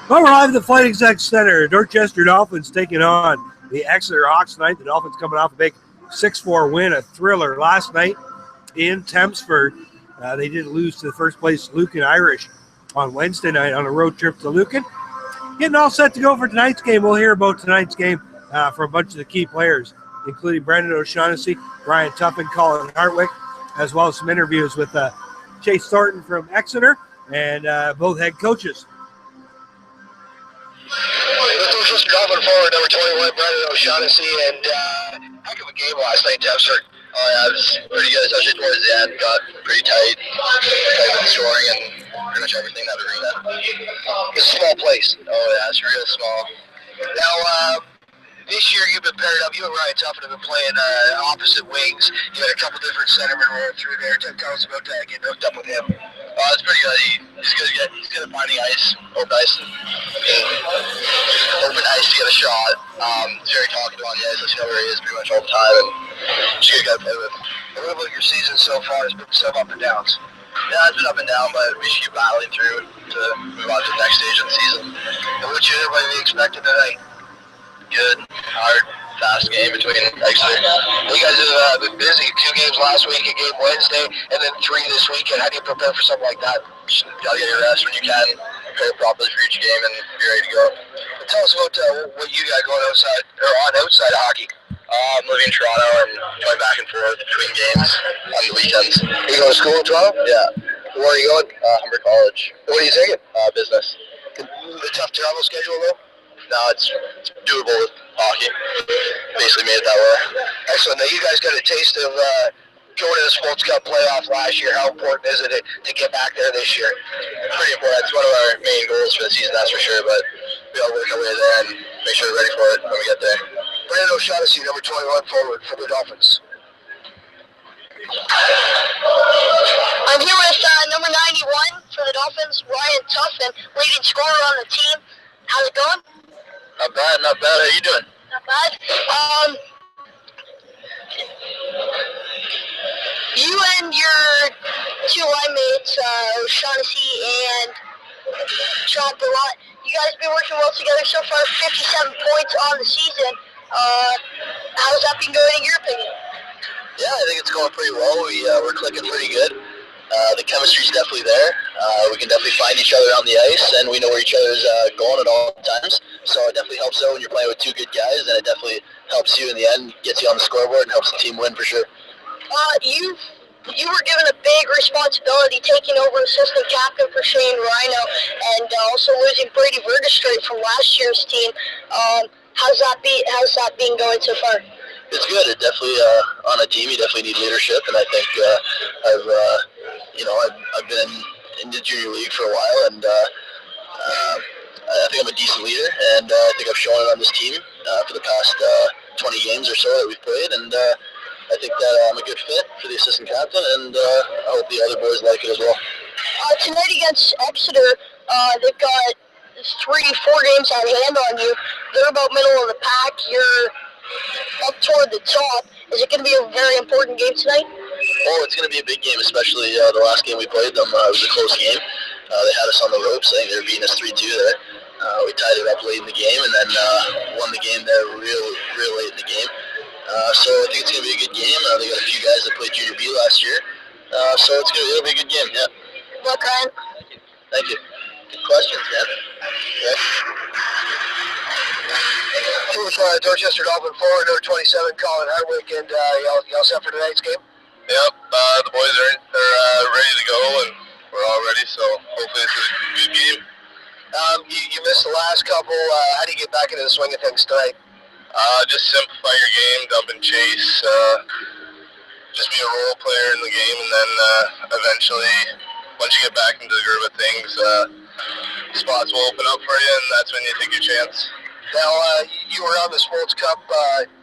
Well, we're live at the Flight Exec Center. Dorchester Dolphins taking on the Exeter Hawks tonight. The Dolphins coming off a big 6-4 win, a thriller last night in Tempsford. They did lose to the first place Lucan Irish on Wednesday night on a road trip to Lucan. Getting all set to go for tonight's game. We'll hear about tonight's game from a bunch of the key players, including Brendan O'Shaughnessy, Brian Tuffin, Colin Hartwick, as well as some interviews with Chase Thornton from Exeter and both head coaches. The Dorchester Dolphin forward, number 21, Brendan O'Shaughnessy, and heck of a game last night, Tempsford. Oh yeah, it was pretty good, especially towards the end. Got pretty tight with the scoring and pretty much everything in that arena. It's a small place. Oh yeah, it's real small. Now, this year you've been paired up. You and Ryan Tuffin have been playing opposite wings. You had a couple different centermen rolling through there. Tell us about that, getting hooked up with him. It's pretty good. He's good at finding ice, open ice, and open ice to get a shot. He's very talkative on the ice. Lets you know where he is pretty much all the time, and he's a good guy to play with. A little bit of your season so far has been some up and downs. Yeah, it's been up and down, but we should keep battling through to move on to the next stage of the season. And what should everybody be expecting tonight? Good, hard, fast game between Exeter. You guys have been busy. 2 games last week, a game Wednesday, and then 3 this weekend. How do you prepare for something like that? You gotta get your rest when you can, prepare properly for each game, and be ready to go. But tell us about what you got going outside of hockey. I'm living in Toronto and going back and forth between games on the weekends. You go to school in Toronto? Yeah. Where are you going? Humber College. What are you taking? Business. A tough travel schedule though? No, it's doable with hockey. Basically made it that way. Excellent. Now you guys got a taste of going to the Sports Cup playoff last year. How important is it to get back there this year? Pretty important. It's one of our main goals for the season, that's for sure. But we all work our way there and make sure we're ready for it when we get there. Brendan O'Shaughnessy, number 21 forward for the Dolphins. I'm here with number 91 for the Dolphins, Ryan Tuffin, leading scorer on the team. How's it going? Not bad, not bad. How you doing? Not bad. You and your 2 line mates, O'Shaughnessy and Sean Bellot, you guys have been working well together so far, 57 points on the season. How's that been going in your opinion? Yeah, I think it's going pretty well. We're clicking pretty good. The chemistry's definitely there. We can definitely find each other on the ice, and we know where each other's going at all times. So it definitely helps out when you're playing with 2 good guys, and it definitely helps you in the end, gets you on the scoreboard, and helps the team win for sure. You were given a big responsibility taking over assistant captain for Shane Rhino, and also losing Brady Verdestrate from last year's team. How's that been going so far? It's good. It definitely on a team you definitely need leadership, and I think I've been in the junior league for a while, and I think I'm a decent leader, and I think I've shown it on this team for the past 20 games or so that we've played, and I think that I'm a good fit for the assistant captain, and I hope the other boys like it as well. Tonight against Exeter, they've got 3-4 games on hand on you. They're about middle of the pack. You're up toward the top. Is it going to be a very important game tonight? Oh, it's going to be a big game, especially the last game we played them. It was a close game. They had us on the ropes. I think they were beating us 3-2 there. We tied it up late in the game, and then won the game there real late in the game. So I think it's going to be a good game. They got a few guys that played Junior B last year. So it'll be a good game, yeah. Good luck, Ryan. Thank you. Good questions, man. Yeah. Dorchester Dolphin forward, number 27, Colin Hartwick, and y'all set for tonight's game? Yep, the boys are ready to go, and we're all ready, so hopefully this is a good game. You missed the last couple. How do you get back into the swing of things tonight? Just simplify your game, dump and chase, just be a role player in the game, and then eventually, once you get back into the groove of things, spots will open up for you, and that's when you take your chance. Now, you were on the Sports Cup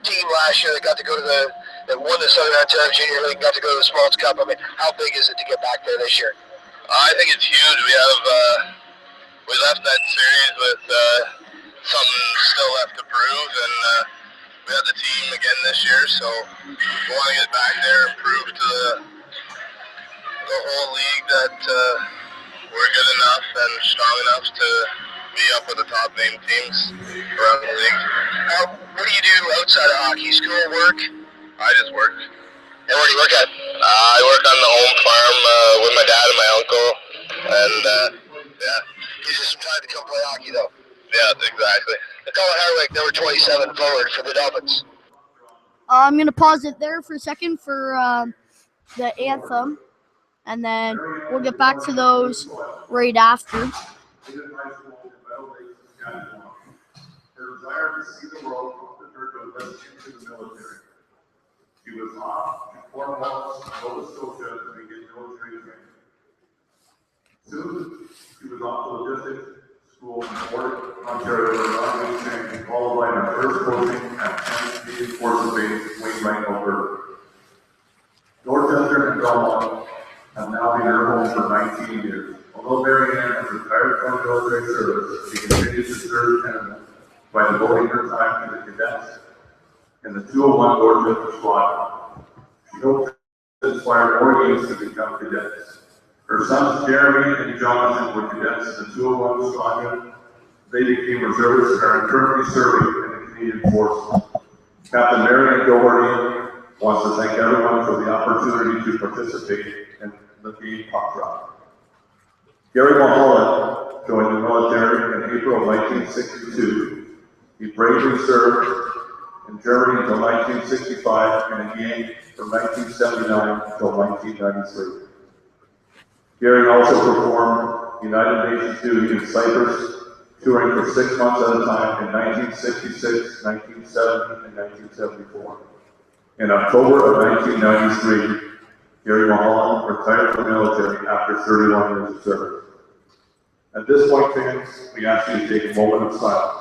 team last year that got to go to that won the Southern Ontario Junior League, got to go to the Sports Cup. I mean, how big is it to get back there this year? I think it's huge. We left that series with something still left to prove, and we had the team again this year, so we want to get back there and prove to the whole league that we're good enough and strong enough to be up with the top name teams around the league. What do you do outside of hockey? School, work? I just work. And where do you work at? I work on the home farm with my dad and my uncle, and yeah. Gives you some time to come play hockey, though. Yeah, exactly. Colin Harwick, number 27 forward for the Dolphins. I'm going to pause it there for a second for the anthem, and then we'll get back to those right after. Her desire to see the world prompted her to enlist into the military. She was off to Fort Wallis, Nova Scotia, to begin military training. Soon, she was off to logistics school in Fort Ontario, where she training, followed by her first posting at 10th Canadian Forces Base, Wainwright, Alberta. Dorchester and Belmont have now been her home for 19 years. Although Mary Ann has retired from military service, she continues to serve Canada by devoting her time to the cadets in the 201 Dorchester squad. She hopes to inspire more youths to become cadets. Her sons Jeremy and Jonathan were cadets in the 201 squadron. They became reservists and are currently serving in the Canadian Forces. Captain Mary Ann Doherty wants to thank everyone for the opportunity to participate in the game puck drop. Gary Mulholland joined the military in April of 1962. He bravely served in Germany until 1965 and again from 1979 until 1993. Gary also performed United Nations duty in Cyprus, touring for 6 months at a time in 1966, 1970, and 1974. In October of 1993, Gary Mulholland retired from the military after 31 years of service. At this point, fans, we ask you to take a moment of silence.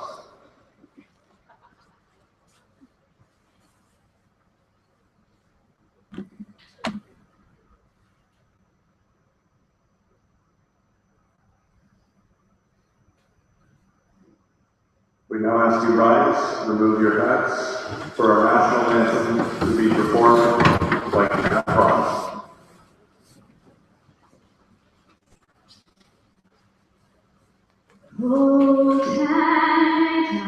We now ask you rise, remove your hats for our national anthem to be performed by Cat Ross. Oh, Canada,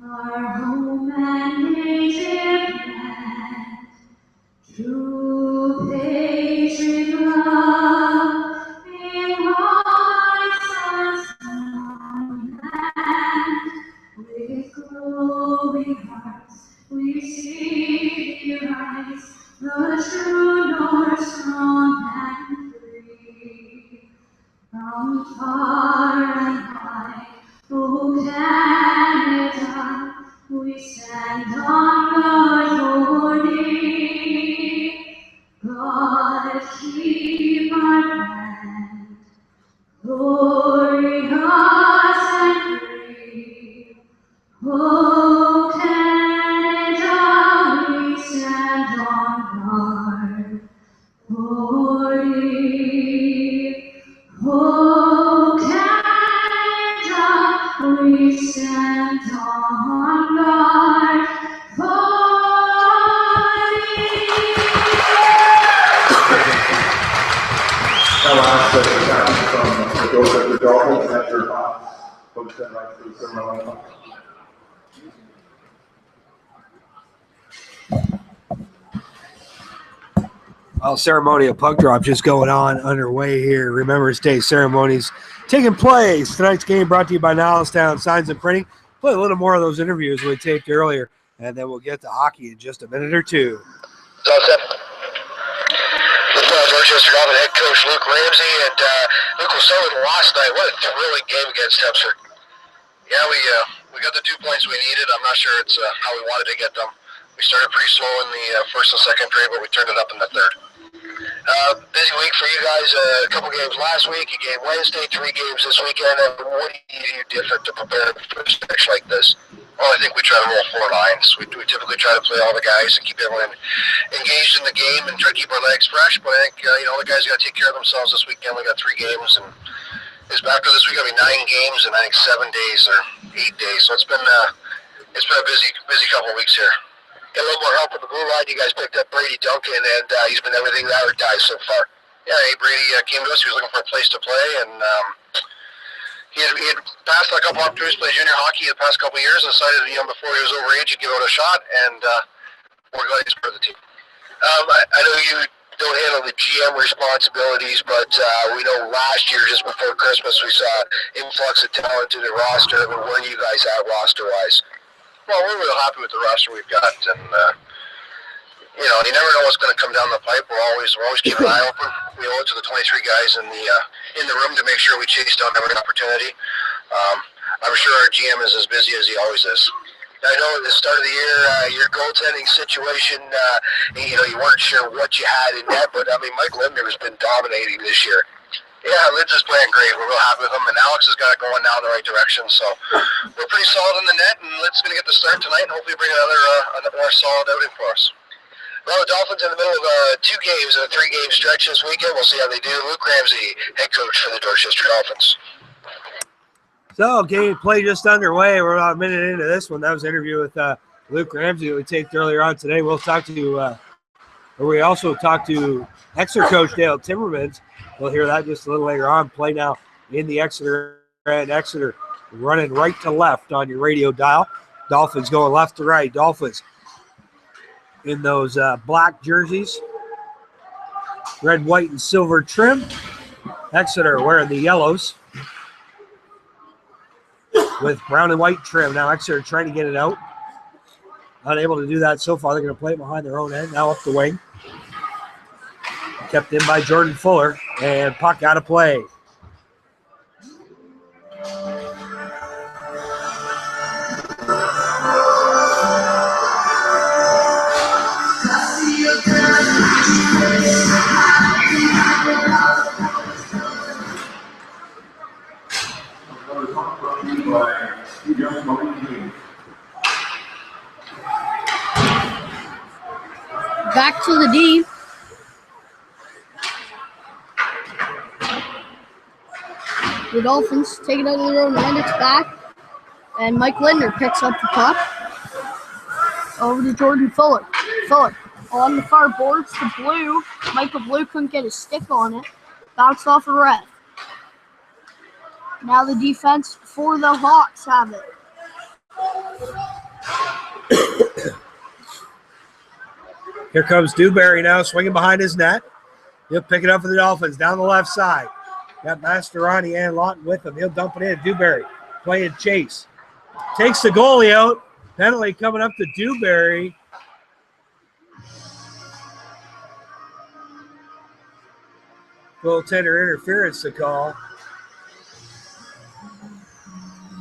our home and native land, true patriot love in hearts and sun, and with glowing hearts we see thee rise, the true North strong and free. From far and high, O Canada, we stand on guard for thee. God keep our land, glorious and free. O Canada, we stand on guard for thee. Oh, Canada, we stand on guard for thee. Now ask that the captain from the Dorchester Dolphins enter box. Folks that right through the ceremony. Well, ceremonial puck drop just going on underway here. Remembrance Day ceremonies taking place. Tonight's game brought to you by Nilestown Signs and Printing. Play a little more of those interviews we taped earlier, and then we'll get to hockey in just a minute or two. So, Dorchester Dolphin head coach Luke Ramsey, and Luke, we'll start with last night. What a thrilling game against Exeter. Yeah, we got the 2 points we needed. I'm not sure it's how we wanted to get them. We started pretty slow in the first and second period, but we turned it up in the third. Busy week for you guys. A couple games last week, a game Wednesday, 3 games this weekend. What do you do different to prepare for a stretch like this? Well, I think we try to roll 4 lines. We typically try to play all the guys and keep everyone engaged in the game and try to keep our legs fresh. But I think the guys got to take care of themselves this weekend. We got 3 games, and after this week, it'll be 9 games and I think 7 days or 8 days. So it's been a busy couple of weeks here. Get a little more help with the blue line. You guys picked up Brady Duncan, and he's been everything advertised so far. Yeah, hey, Brady came to us. He was looking for a place to play, and he he had passed a couple opportunities to play junior hockey the past couple of years and decided, before he was over age, he'd give it a shot, and we're glad he's part of the team. I know you don't handle the GM responsibilities, but we know last year, just before Christmas, we saw influx of talent to the roster. I mean, where are you guys at roster-wise? Well, we're really happy with the roster we've got, and you never know what's going to come down the pipe. We're always keeping an eye open. We owe it to the 23 guys in the room to make sure we chase down every opportunity. I'm sure our GM is as busy as he always is. I know at the start of the year, your goaltending situation, you weren't sure what you had in net, but I mean, Mike Lindner has been dominating this year. Yeah, Lid's is playing great. We're real happy with him, and Alex has got it going now in the right direction. So we're pretty solid in the net, and Lid's going to get the start tonight, and hopefully bring another more solid outing for us. Well, the Dolphins in the middle of 2 games in a 3-game stretch this weekend. We'll see how they do. Luke Ramsey, head coach for the Dorchester Dolphins. So, game play just underway. We're about a minute into this one. That was an interview with Luke Ramsey that we taped earlier on today. We'll talk to, we also talked to Exeter coach Dale Timmermans. We'll hear that just a little later on. Play now in the Exeter, and Exeter running right to left on your radio dial. Dolphins going left to right. Dolphins in those black jerseys, red, white, and silver trim. Exeter wearing the yellows with brown and white trim. Now Exeter trying to get it out. Unable to do that so far. They're going to play it behind their own end. Now up the wing. Kept in by Jordan Fuller, and puck out of play. Back to the D. The Dolphins take it out of their own end. It's back. And Mike Lindner picks up the puck. Over to Jordan Fuller. Fuller on the far boards to Blue. Michael Blue couldn't get his stick on it. Bounced off a ref. Now the defense for the Hawks have it. Here comes Dewberry now, swinging behind his net. He'll pick it up for the Dolphins down the left side. Got Mastroianni and Lawton with him. He'll dump it in. Dewberry playing chase. Takes the goalie out. Penalty coming up to Dewberry. Goaltender interference to call.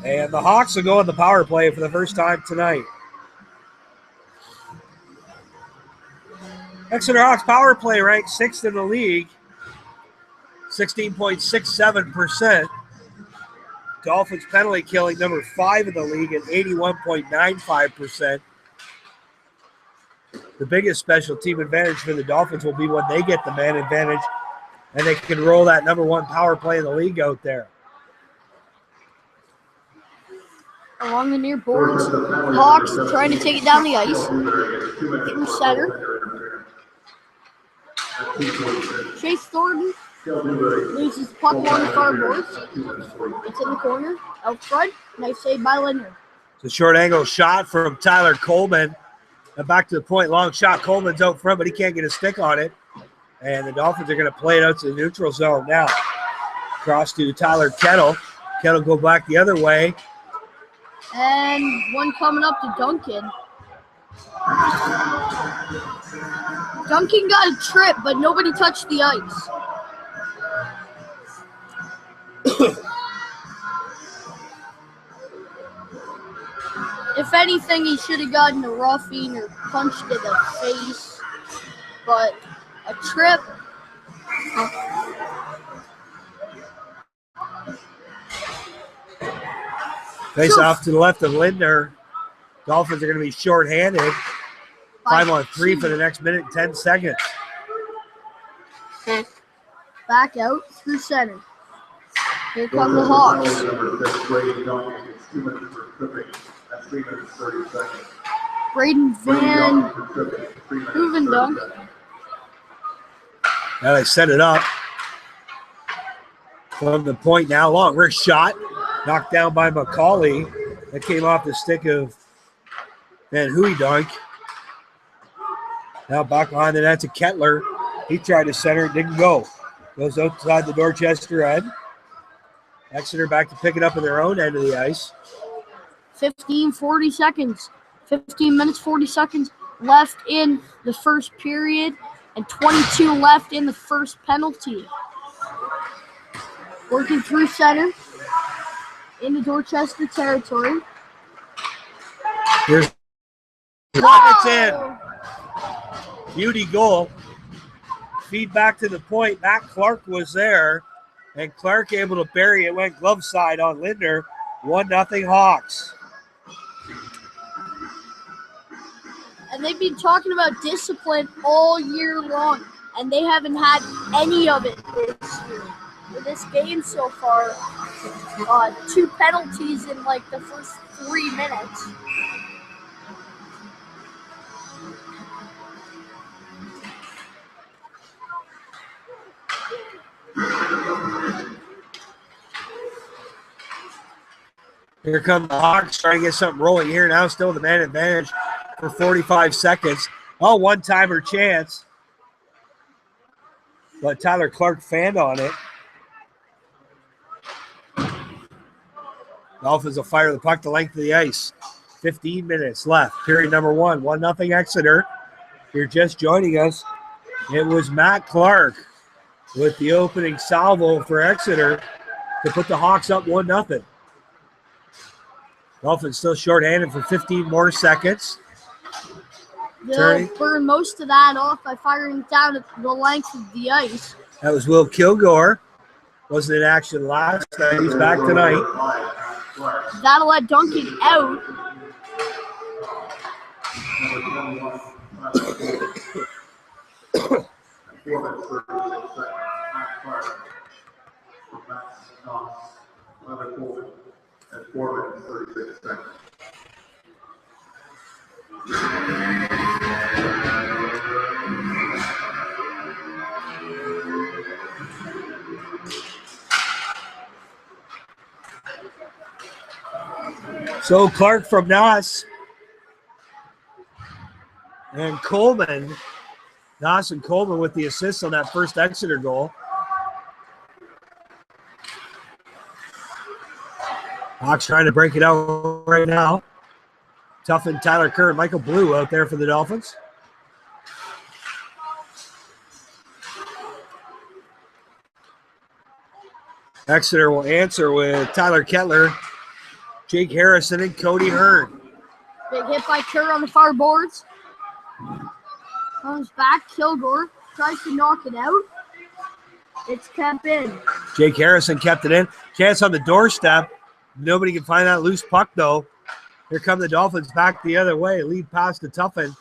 And the Hawks will go on the power play for the first time tonight. Exeter Hawks power play ranked 6th in the league, 16.67%. Dolphins penalty killing number 5 in the league at 81.95%. The biggest special team advantage for the Dolphins will be when they get the man advantage and they can roll that number 1 power play in the league out there. Along the near boards, Hawks trying to take it down the ice. Through center. Chase Thornton loses the puck along the far boards. It's in the corner, out front. Nice save by Lindner. It's a short angle shot from Tyler Coleman. And back to the point, long shot. Coleman's out front, but he can't get a stick on it. And the Dolphins are going to play it out to the neutral zone now. Cross to Tyler Kettle. Kettle go back the other way. And one coming up to Duncan. Duncan got a trip, but nobody touched the ice. If anything, he should have gotten a roughing or punched in the face. But a trip. Face off to the left of Lindner. Dolphins are going to be shorthanded. 5-on-3 for the next minute and 10 seconds. Back out through center. Here come the Hawks. Braden Van Hoevendunk. Now they set it up. From the point now, long wrist shot. Knocked down by McCauley. That came off the stick of Van Huydonk. Now back behind the net to Kettler. He tried to center it, didn't go. Goes outside the Dorchester end. Exeter back to pick it up in their own end of the ice. 15 minutes, 40 seconds left in the first period and 22 left in the first penalty. Working through center into Dorchester territory. Here's it's in. Beauty goal. Feed back to the point. Matt Clark was there, and Clark able to bury it. Went glove side on Lindner. 1-0 Hawks. And they've been talking about discipline all year long, and they haven't had any of it this year. In this game so far, 2 penalties in like the first 3 minutes. Here come the Hawks trying to get something rolling here. Now still the man advantage for 45 seconds. Oh, one-timer chance. But Tyler Clark fanned on it. Dolphins will fire the puck the length of the ice. 15 minutes left. Period number 1. 1-0 Exeter. If you're just joining us, it was Matt Clark with the opening salvo for Exeter to put the Hawks up 1-0. Dolphins still shorthanded for 15 more seconds. They'll burn most of that off by firing down at the length of the ice. That was Will Kilgore. Wasn't in action last night. He's back tonight. That'll let Duncan out. At 4 minutes, 36 seconds. So Clark from Noss and Coleman. Noss and Coleman with the assist on that first Exeter goal. Hawks trying to break it out right now. Tuffin, Tyler Kerr, and Michael Blue out there for the Dolphins. Exeter will answer with Tyler Kettler, Jake Harrison, and Cody Hearn. Big hit by Kerr on the far boards. Comes back, Kilgore tries to knock it out. It's kept in. Jake Harrison kept it in. Chance on the doorstep. Nobody can find that loose puck, though. Here come the Dolphins back the other way. Lead pass to Tuffin,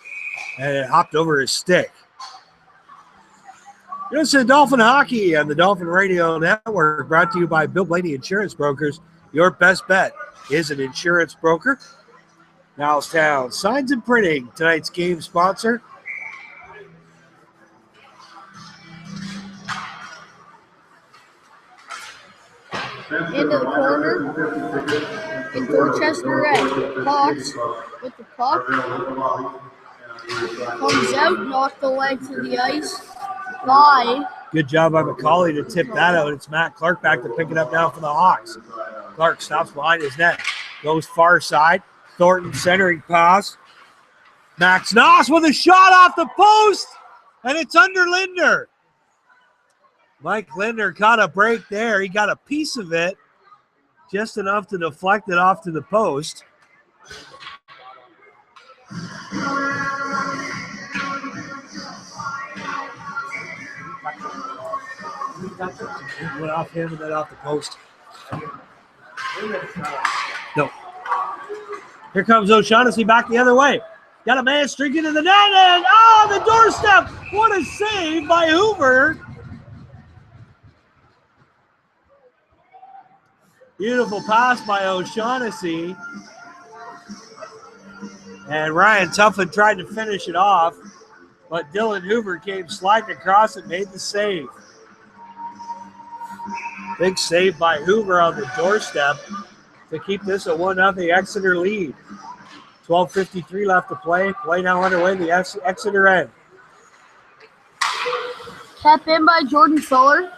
and it hopped over his stick. You're listening to Dolphin Hockey on the Dolphin Radio Network, brought to you by Bill Blaney Insurance Brokers. Your best bet is an insurance broker. Nowstown Signs and Printing, tonight's game sponsor. Into the corner. In Dorchester red. Hawks with the puck. Comes out, knocked the length of the ice by. Good job by McCauley to tip that out. It's Matt Clark back to pick it up now for the Hawks. Clark stops behind his net. Goes far side. Thornton centering pass. Max Noss with a shot off the post. And it's under Lindner. Mike Lindner caught a break there. He got a piece of it, just enough to deflect it off to the post. Went off him and then off the post. No. Here comes O'Shaughnessy back the other way. Got a man streaking to the net, and the doorstep. What a save by Hoover. Beautiful pass by O'Shaughnessy. And Ryan Tuffin tried to finish it off, but Dylan Hoover came sliding across and made the save. Big save by Hoover on the doorstep. to keep this a 1-0 Exeter lead. 12:53 left to play. Play now underway, the Exeter end. Kept in by Jordan Fuller.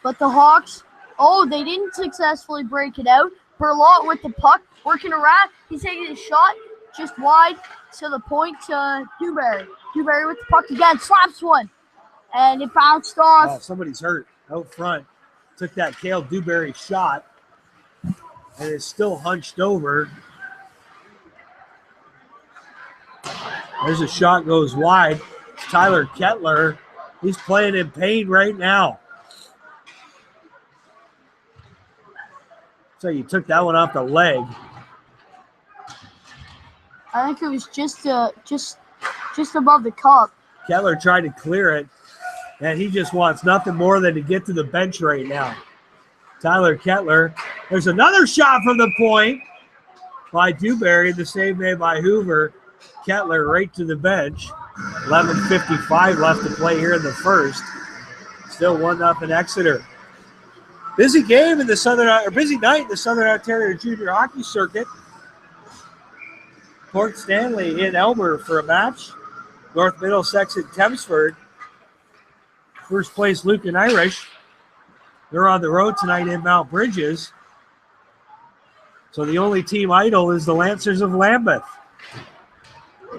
But the Hawks, they didn't successfully break it out. Berlot with the puck, working around. He's taking a shot just wide to the point to Dewberry. Dewberry with the puck again, slaps one. And it bounced off. Oh, somebody's hurt out front. Took that Cale Dewberry shot. And is still hunched over. There's a shot goes wide. It's Tyler Kettler. He's playing in pain right now. So you took that one off the leg. I think it was just above the cup. Kettler tried to clear it, and he just wants nothing more than to get to the bench right now. Tyler Kettler. There's another shot from the point by Dewberry. The save made by Hoover. Kettler right to the bench. 11:55 left to play here in the first. Still 1-0 Exeter. Busy game in the busy night in the Southern Ontario Junior Hockey Circuit. Port Stanley in Elmer for a match. North Middlesex and Thamesford. First place Lucan Irish. They're on the road tonight in Mount Bridges. So the only team idle is the Lancers of Lambeth.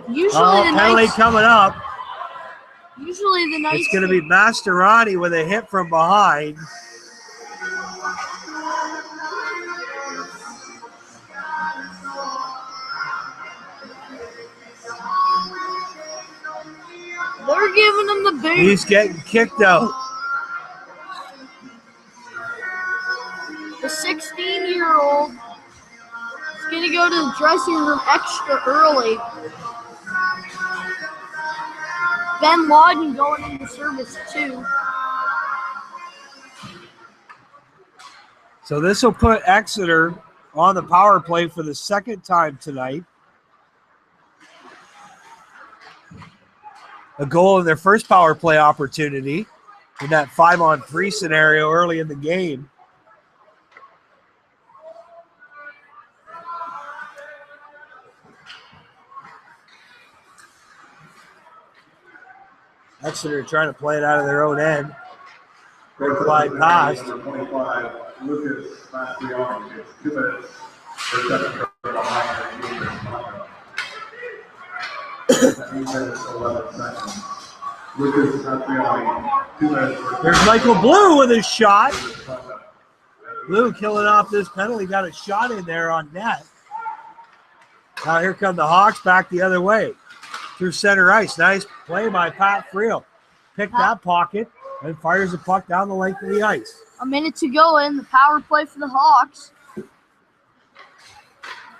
Usually the penalty Knights, coming up. Usually the Knights. It's going to be Mastorani with a hit from behind. They're giving him the boot. He's getting kicked out. The 16-year-old is going to go to the dressing room extra early. Ben Lawden going into service too. So this will put Exeter on the power play for the second time tonight. A goal in their first power play opportunity in that 5-on-3 scenario early in the game. Exeter trying to play it out of their own end. Great wide pass. 25, Lucas Mastriani, 2 minutes for second behind the 8 minutes, 11 seconds. Lucas Mastriani, 2 minutes for There's Michael Blue with his shot. Blue killing off this penalty. Got a shot in there on net. Now here come the Hawks back the other way. Through center ice. Nice play by Pat Friel. Picked that pocket and fires the puck down the length of the ice. A minute to go in the power play for the Hawks.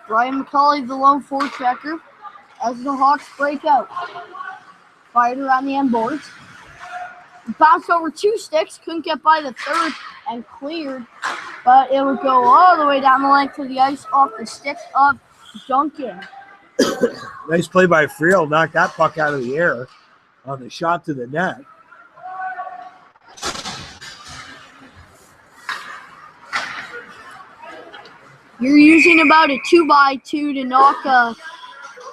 Brian McCauley, the lone forechecker, as the Hawks break out. Fired around the end boards. Bounced over 2 sticks, couldn't get by the third and cleared, but it would go all the way down the length of the ice off the stick of Duncan. Nice play by Friel. Knocked that puck out of the air on the shot to the net. You're using about a 2x2 to knock a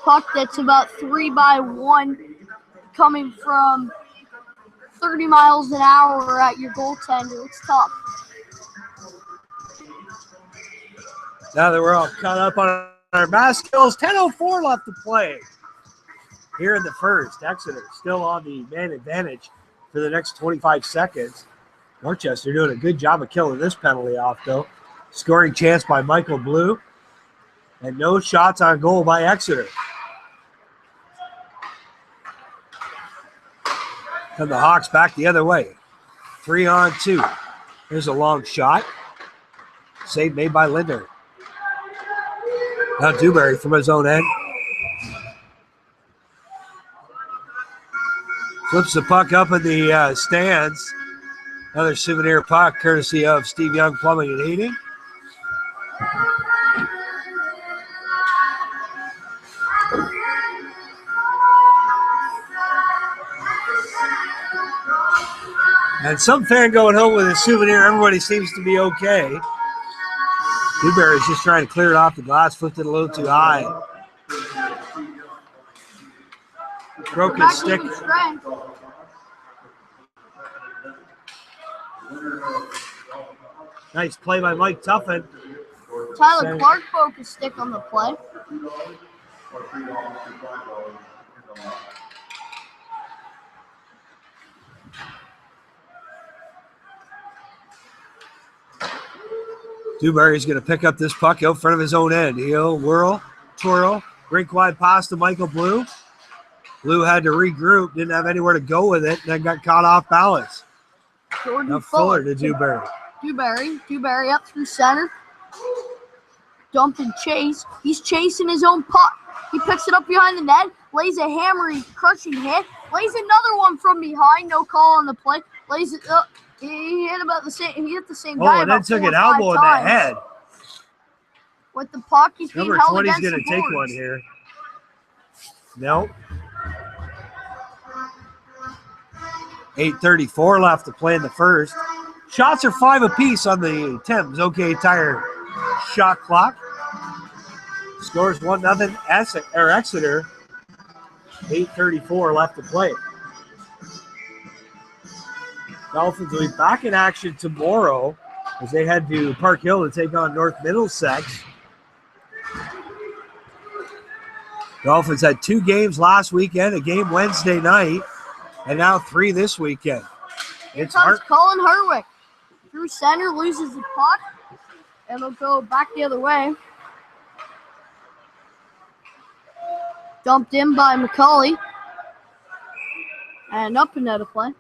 puck that's about 3x1 coming from 30 miles an hour at your goaltender. It's tough. Now that we're all caught up on our mask skills, 10:04 left to play here in the first. Exeter still on the man advantage for the next 25 seconds. Dorchester doing a good job of killing this penalty off, though. Scoring chance by Michael Blue. And no shots on goal by Exeter. And the Hawks back the other way. 3-on-2. Here's a long shot. Save made by Linder. Now Dewberry from his own end. Flips the puck up in the stands. Another souvenir puck courtesy of Steve Young Plumbing and Heating. And some fan going home with a souvenir. Everybody seems to be okay. Dewberry's just trying to clear it off the glass, flipped it a little too high. Broke his stick. Nice play by Mike Tuffin. Tyler Clark broke his stick on the play. Dewberry's going to pick up this puck out front of his own end. He'll whirl, twirl, break wide pass to Michael Blue. Blue had to regroup, didn't have anywhere to go with it, and then got caught off balance. Now Fuller to Dewberry. Dewberry up through center. Dump and chase. He's chasing his own puck. He picks it up behind the net, lays a hammery, crushing hit, lays another one from behind. No call on the play. Lays it up. He hit about the same. He hit the same guy. Oh, and then took an elbow in the head. With the puck, he's being Number held 20 is against going to the take boards. one here. No. 8:34 left to play in the first. Shots are 5 apiece on the Thames OK Tire shot clock. Scores 1-0 Exeter. 8:34 left to play. Dolphins will be back in action tomorrow as they head to Park Hill to take on North Middlesex. Dolphins had 2 games last weekend, a game Wednesday night, and now 3 this weekend. Here comes Colin Hartwick. Through center, loses the puck. It'll go back the other way. Dumped in by McCauley. And up and out of play.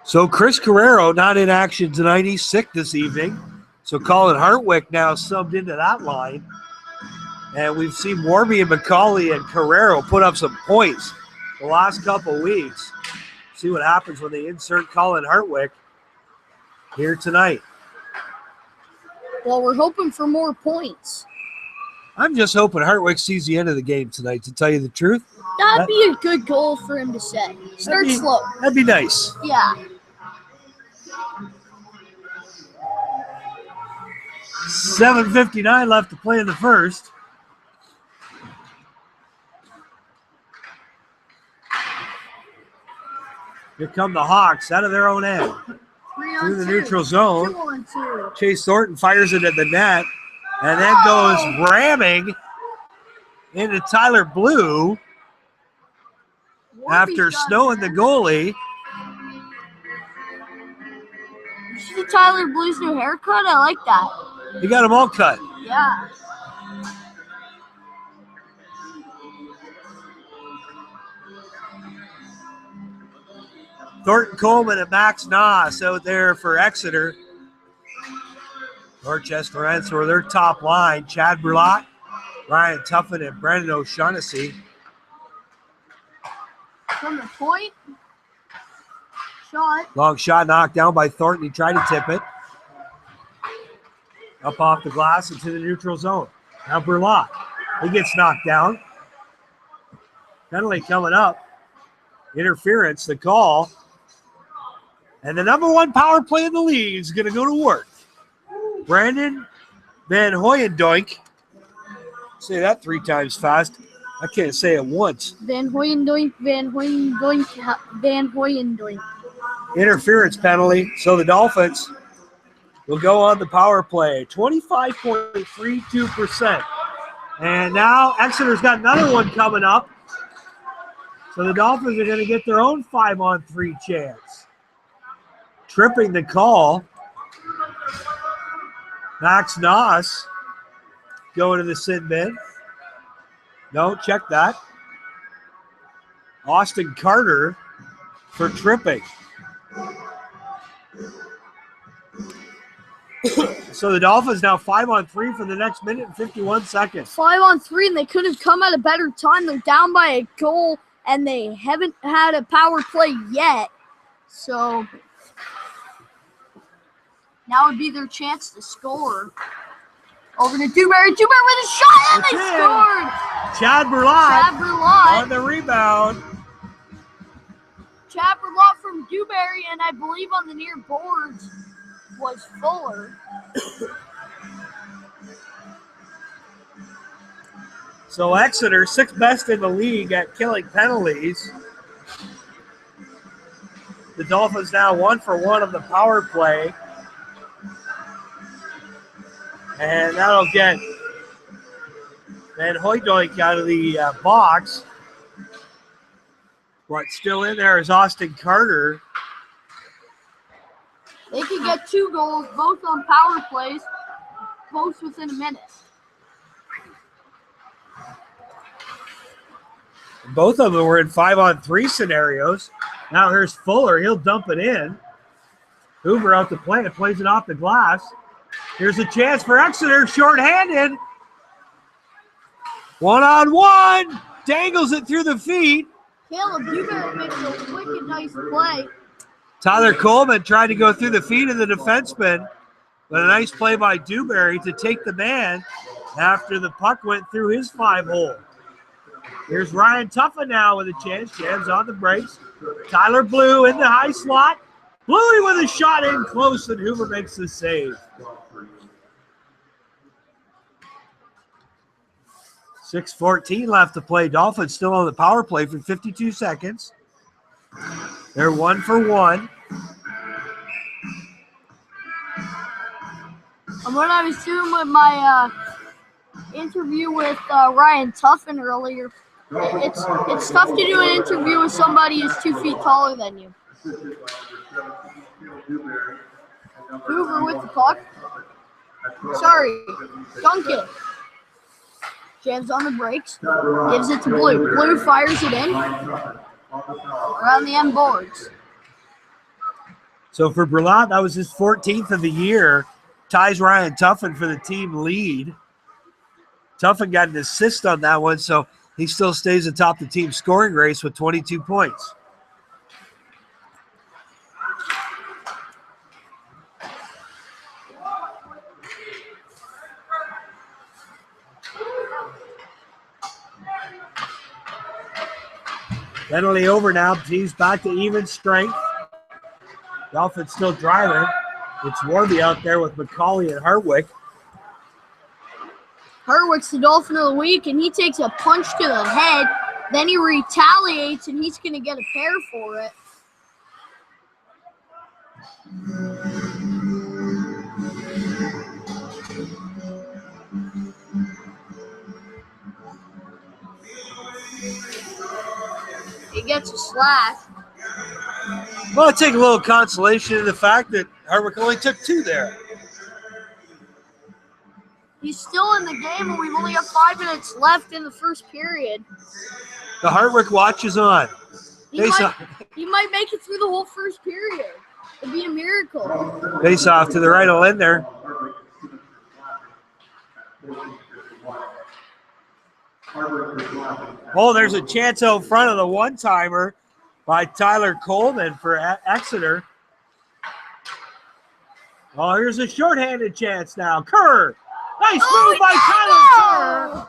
So Chris Carrero not in action tonight. He's sick this evening. So Colin Hartwick now subbed into that line. And we've seen Warby and McCauley and Carrero put up some points the last couple weeks. See what happens when they insert Colin Hartwick here tonight. Well, we're hoping for more points. I'm just hoping Hartwick sees the end of the game tonight, to tell you the truth. That'd be a good goal for him to set. Start slow. That'd be nice. Yeah. 7:59 left to play in the first. Here come the Hawks out of their own end. Through the neutral zone. 2-on-2. Chase Thornton fires it at the net and then goes ramming into Tyler Blue after snowing the goalie. You see Tyler Blue's new haircut? I like that. He got them all cut. Yeah. Thornton Coleman and Max Noss out there for Exeter. Dorchester ends for their top line. Chad Burlott, Ryan Tuffin, and Brendan O'Shaughnessy. From the point. Shot. Long shot knocked down by Thornton. He tried to tip it. Up off the glass into the neutral zone. Now Burlott. He gets knocked down. Penalty coming up. Interference, the call. And the number 1 power play in the league is going to go to work. Brandon Van Hoyendoink. Say that 3 times fast. I can't say it once. Van Hoyendoink, Van Hoyendoink, Van Hoyendoink. Interference penalty. So the Dolphins will go on the power play. 25.32%. And now Exeter's got another one coming up. So the Dolphins are going to get their own 5-on-3 chance. Tripping the call. Max Noss going to the sin bin. No, check that. Austin Carter for tripping. So the Dolphins now 5-on-3 for the next minute and 51 seconds. 5-on-3, and they could have come at a better time. They're down by a goal, and they haven't had a power play yet. So now would be their chance to score. Over to Dewberry. Dewberry with a shot, and they scored. Chad Burlott on the rebound. Chad Burlott from Dewberry, and I believe on the near boards. was Fuller. So Exeter, 6th best in the league at killing penalties. The Dolphins now 1 for 1 of the power play. And that'll get Van Hooydonk out of the box. What's still in there is Austin Carter. They could get 2 goals, both on power plays, both within a minute. Both of them were in 5-on-3 scenarios. Now here's Fuller. He'll dump it in. Hoover out to play it, plays it off the glass. Here's a chance for Exeter, shorthanded. 1-on-1, dangles it through the feet. Caleb Dewberry makes a wicked nice play. Tyler Coleman tried to go through the feet of the defenseman, but a nice play by Dewberry to take the man after the puck went through his 5-hole. Here's Ryan Tuffin now with a chance. Jams on the brakes. Tyler Blue in the high slot. Bluey with a shot in close, and Hoover makes the save. 6:14 left to play. Dolphins still on the power play for 52 seconds. They're 1 for 1. And what I was doing with my interview with Ryan Tuffin earlier, it's tough to do an interview with somebody who's 2 feet taller than you. Hoover with the puck. Sorry, Duncan. Jams on the brakes. Gives it to Blue. Blue fires it in. Around the end boards. So for Berlant, that was his 14th of the year. Ties Ryan Tuffin for the team lead. Tuffin got an assist on that one, so he still stays atop the team scoring race with 22 points. Penalty over now. Team's back to even strength. Dolphins still driving. It's Warby out there with McCauley and Hartwick. Hartwick's the Dolphin of the week, and he takes a punch to the head. Then he retaliates, and he's going to get a pair for it. He gets a slash. Well, I take a little consolation in the fact that Hartwick only took 2 there. He's still in the game, and we've only got 5 minutes left in the first period. The Hartwick watch is on. He might make it through the whole first period. It'd be a miracle. Face off to the right of Linder. Oh, there's a chance out front of the one-timer by Tyler Coleman for Exeter. Oh, here's a shorthanded chance now. Kerr. Nice move by Tyler Kerr.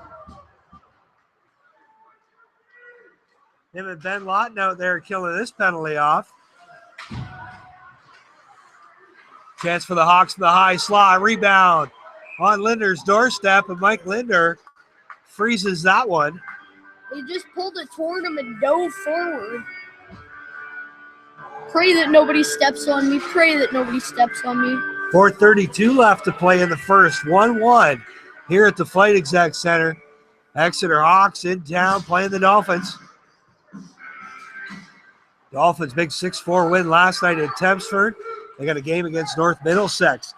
Him and Ben Lawton out there killing this penalty off. Chance for the Hawks in the high slot. Rebound on Linder's doorstep, and Mike Linder freezes that one. He just pulled it toward him and dove forward. Pray that nobody steps on me. Pray that nobody steps on me. 4:32 left to play in the first. 1-1 here at the Flight Exec Center. Exeter Hawks in town playing the Dolphins. Dolphins big 6-4 win last night in Tempsford. They got a game against North Middlesex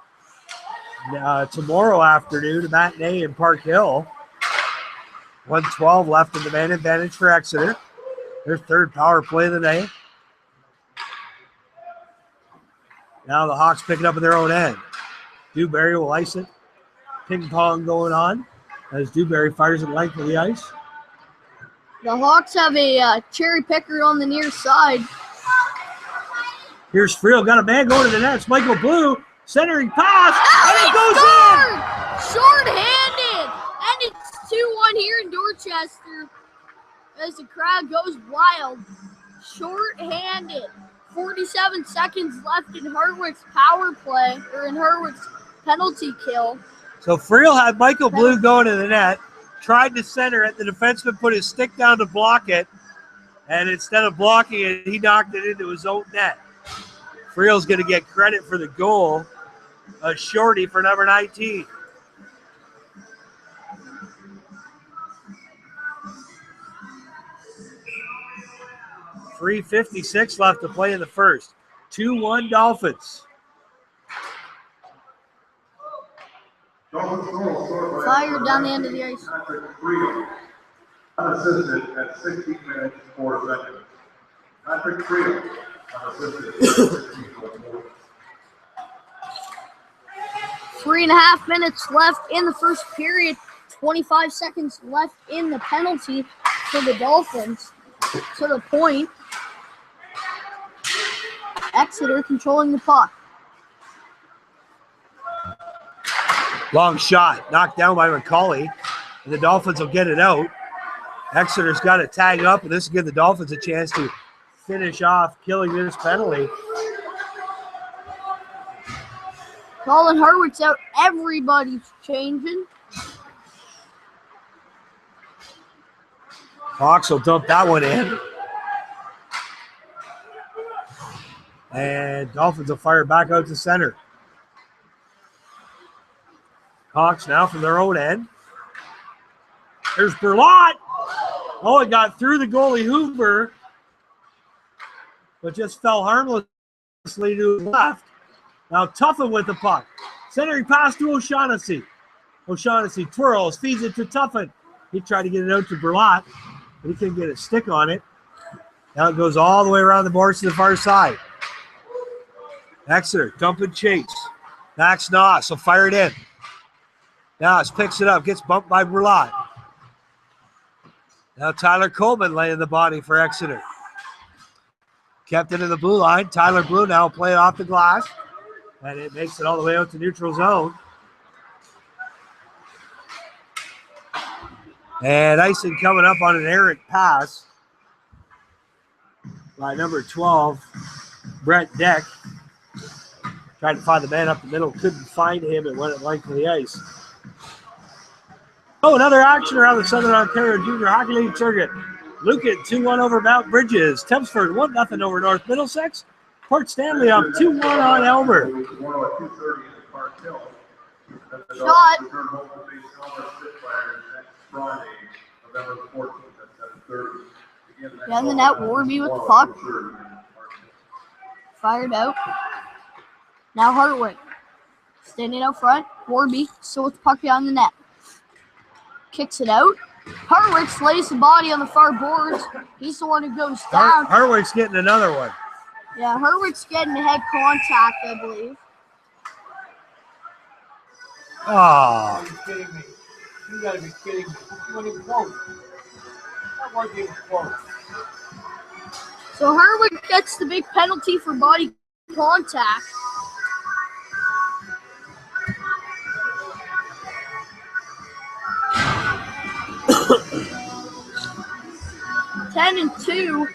tomorrow afternoon, a matinee in Park Hill. 1:12 left in the man advantage for Exeter. Their third power play of the day. Now the Hawks pick it up at their own end. Dewberry will ice it. Ping pong going on as Dewberry fires it length of the ice. The Hawks have a cherry picker on the near side. Here's Friel, got a man going to the net. It's Michael Blue, centering pass, and it goes in! Short-handed! And it's 2-1 here in Dorchester as the crowd goes wild. Short-handed 47 seconds left in Hardwick's power play, or in Hardwick's penalty kill. So Friel had Michael Blue going to the net, tried to center it. The defenseman put his stick down to block it, and instead of blocking it, he knocked it into his own net. Friel's going to get credit for the goal. A shorty for number 19. .356 left to play in the first. 2-1 Dolphins. Fire down the end of the ice. Unassisted at 16 minutes, 4 seconds. Patrick Friel, unassisted at 16.4. 3.5 minutes left in the first period. 25 seconds left in the penalty for the Dolphins. To the point. Exeter controlling the puck. Long shot, knocked down by McCauley, and the Dolphins will get it out. Exeter's got to tag up, and this will give the Dolphins a chance to finish off killing this penalty. Colin Hurwitz's out. Everybody's changing. Hawks will dump that one in. And Dolphins will fire back out to center. Hawks now from their own end. There's Berlot. Oh, it got through the goalie Hoover, but just fell harmlessly to his left. Now Tuffin with the puck. Centering pass to O'Shaughnessy. O'Shaughnessy twirls, feeds it to Tuffin. He tried to get it out to Berlot, but he couldn't get a stick on it. Now it goes all the way around the boards to the far side. Exeter, dump and chase. Max Noss will fire it in. Noss picks it up, gets bumped by Berlot. Now Tyler Coleman laying the body for Exeter. Kept it in the blue line. Tyler Blue now playing off the glass. And it makes it all the way out to neutral zone. And icing coming up on an errant pass by number 12, Brett Deck. Tried to find the man up the middle, couldn't find him, and went at length of the ice. Oh, another action around the Southern Ontario Junior Hockey League circuit. Lucan 2-1 over Mount Bridges. Tempsford 1-0 over North Middlesex. Port Stanley up 2-1 on Elmer. Shot. Down the net, Warby with the puck. Fired out. Now Hartwick. Standing out front. Warby still with the puck behind the net. Kicks it out. Hartwick slays the body on the far boards. He's the one who goes down. Hartwick's getting another one. Yeah, Hartwick's getting head contact, I believe. Oh. Are you kidding me? You gotta be kidding me. You weren't even close. That wasn't even close. So Hartwick gets the big penalty for body contact. Ten and 2.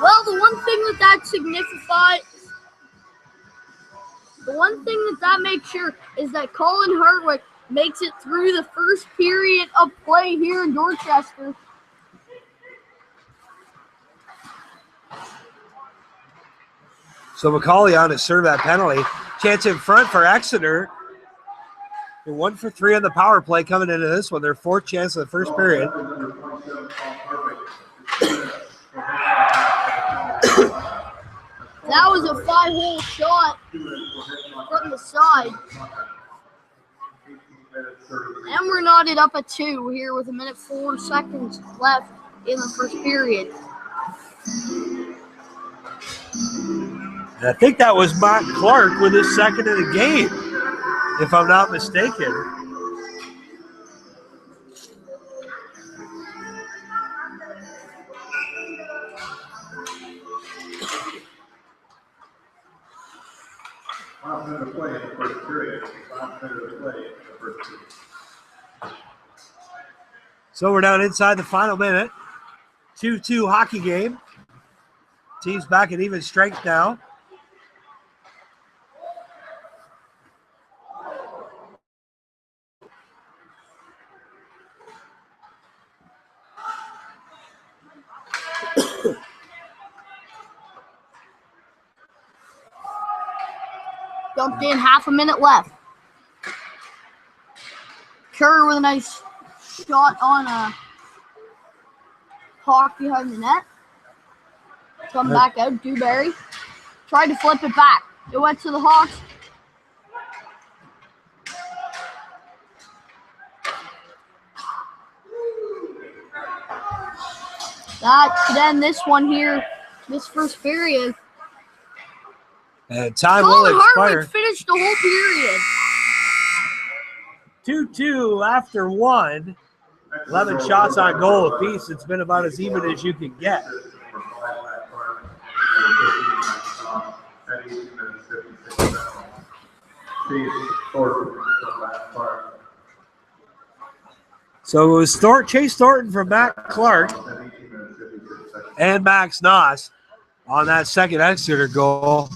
Well, the one thing that signifies, the one thing that makes sure is that Colin Hartwick makes it through the first period of play here in Dorchester. So McCauley on to serve that penalty. Chance in front for Exeter. They're 1 for 3 on the power play coming into this one. Their fourth chance of the first period. That was a 5-hole shot from the side. And we're knotted up at 2 here with 1:04 seconds left in the first period. And I think that was Matt Clark with his second of the game, if I'm not mistaken. So we're down inside the final minute. 2-2 hockey game. Team's back at even strength now. Jumped in, half a minute left. Kerr with a nice shot on a hawk behind the net. Come back out, Dewberry. Tried to flip it back. It went to the Hawks. That should end this one here, this first period. And time Colin will expire. Hardwick finished the whole period. 2-2 after one. 11 shots on goal apiece. It's been about as even as you can get. So it was Chase Thornton from Matt Clark and Max Noss on that second Exeter goal.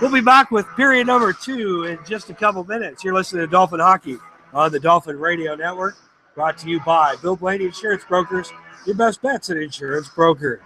We'll be back with period number 2 in just a couple minutes. You're listening to Dolphin Hockey on the Dolphin Radio Network, brought to you by Bill Blaney Insurance Brokers, your best bets at insurance broker.